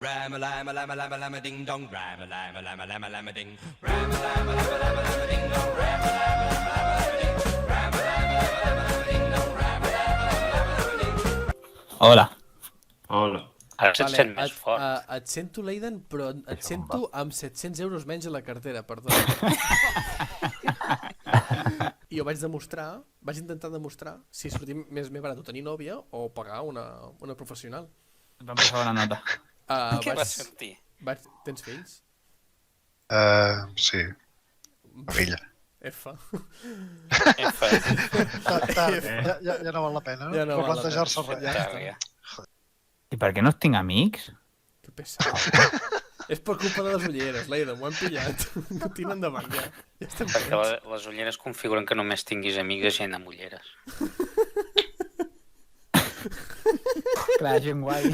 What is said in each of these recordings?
Ram a lama lama lama lama ding dong. Ram a lama lama lama lama ding. Ram a lama lama lama lama ding dong. Ram a lama lama lama ding. Ram a lama lama lama ding dong. Ram a lama lama lama ding. Hola. Hola. Ara se't sent més fort. Et sento, Leiden, però et sento amb 700 euros menys a la cartera, perdó. I ho vaig intentar demostrar si sortia més barat tenir nòvia o pagar una professional. Va posar una nota. Què vas sentir? Tens fills? Sí, una filla. F. Ja no val la pena, no? Ja no No val la plantejar-se pena. res. Ja està. Està. I per què no tinc amics? Que pesat. És per culpa de les ulleres, Leiden, ho hem pillat. Continua endavant, ja. Ja estem Perquè fets. les ulleres configuren que només tinguis amigues gent amb ulleres. Clar, gent guai.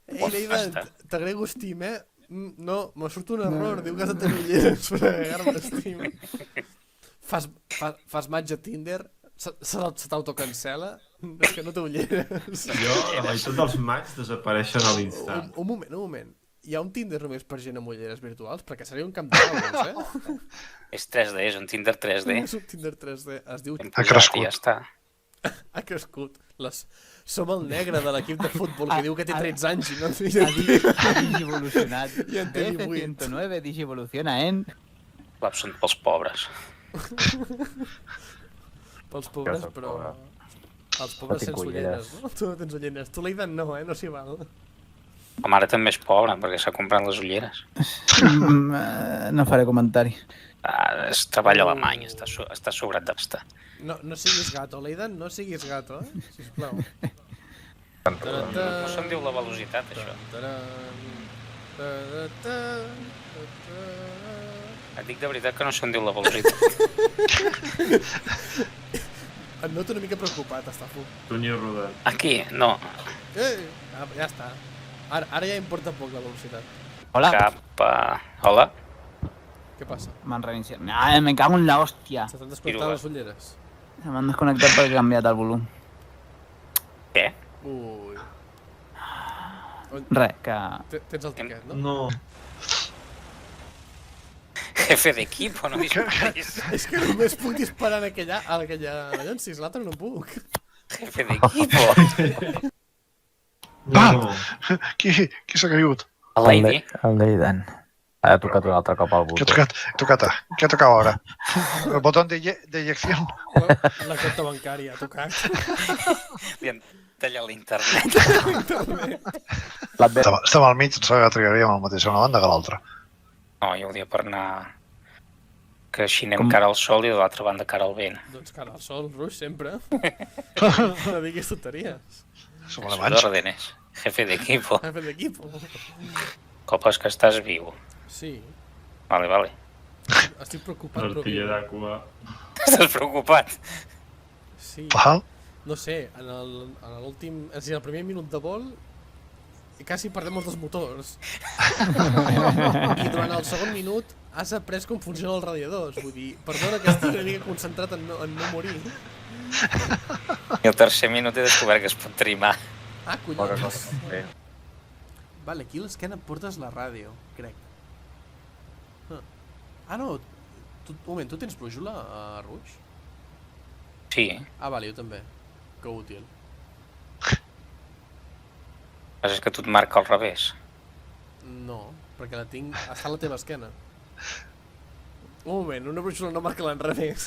Ei, Leiden, Basta. t'agrego Steam, eh? No, m'ha surt un error, diu que has de tenir ulleres per agregar-me Steam. Fas match a Tinder, se t'autocancela, és que no té ulleres. Jo, la meitat dels matxs desapareixen a l'instant. Un moment. Hi ha un Tinder només per gent amb ulleres virtuals? Perquè seria un camp de pavos, eh? És 3D, és un Tinder 3D. És un Tinder 3D. Es diu... Ben Ha posat crescut. i ja està. Ha crescut. Som el negre de l'equip de futbol que diu que té 13 anys i no... Ha digivolucionat. I en té 18. F109 digivoluciona en... Claps són pels pobres. Pels pobres, però... Els pobres sense ulleres, no? Tu no tens ulleres. Tu, Leiden, no, no s'hi val. La mare també és pobra perquè s'ha comprat les ulleres. No faré comentari. Es treballa a Alemanya, està sobrat d'estar. No siguis gato, Leiden, no siguis gato, sisplau. No se'n diu la velocitat, això. Et dic de veritat que no se'n diu la velocitat. Et noto una mica preocupat, Estafo. Toni rodant. Aquí, no. Ja està. Ara ja importa poc la velocitat. Hola. Hola? Què passa? M'han reiniciat. Ai, me cago en la hòstia. Se t'han desconnectat les ulleres? M'han desconnectat perquè he canviat el volum. Què? Ui. Res, que... Tens el tiquet, no? No. Jefe d'equip o no disparis? És que només puc disparar en aquella llancis, l'altre no puc. Jefe d'equip? Va! Qui s'ha caigut? A Lady? El Leiden. Ha tocat un altre cop al Què botó. ha tocat? Què ha tocat ara? El botó d'eyecció. La compta bancària ha tocat. Li han tallat l'internet. Estem al mig, em sembla que trigaríem el mateix a una banda que a l'altra. No, jo ho dia per anar... Que així anem cara al sol i de l'altra banda cara al vent. Doncs cara al sol, Ruix, sempre. No diguis tonteries. Som Soy alemanys. d'òrdenes. Jefe d'equipo. Jefe d'equipo. Copes que estàs viu. Sí. Vale. Estic preocupat, però... Tortilla de Cuba. Estàs preocupat? Sí. Val? No sé, en l'últim... És a dir, el primer minut de vol quasi perdem els dos motors. I durant el segon minut has après com funcionen els radiadors. Vull dir, perdona que estic una mica concentrat en no morir. I el tercer minut he descobert que es pot trimar. Ah, Poca collons. cosa. Bé. Vale, aquí a l'esquena et portes la ràdio, crec. Ah, no. Un moment, tu tens brújula, Ruix? Sí, Ah, vale, jo també. Que útil. però és que tu et marca al revés. No, perquè la tinc... Està a la teva esquena. Un moment, una brújula no marca l'enrevés.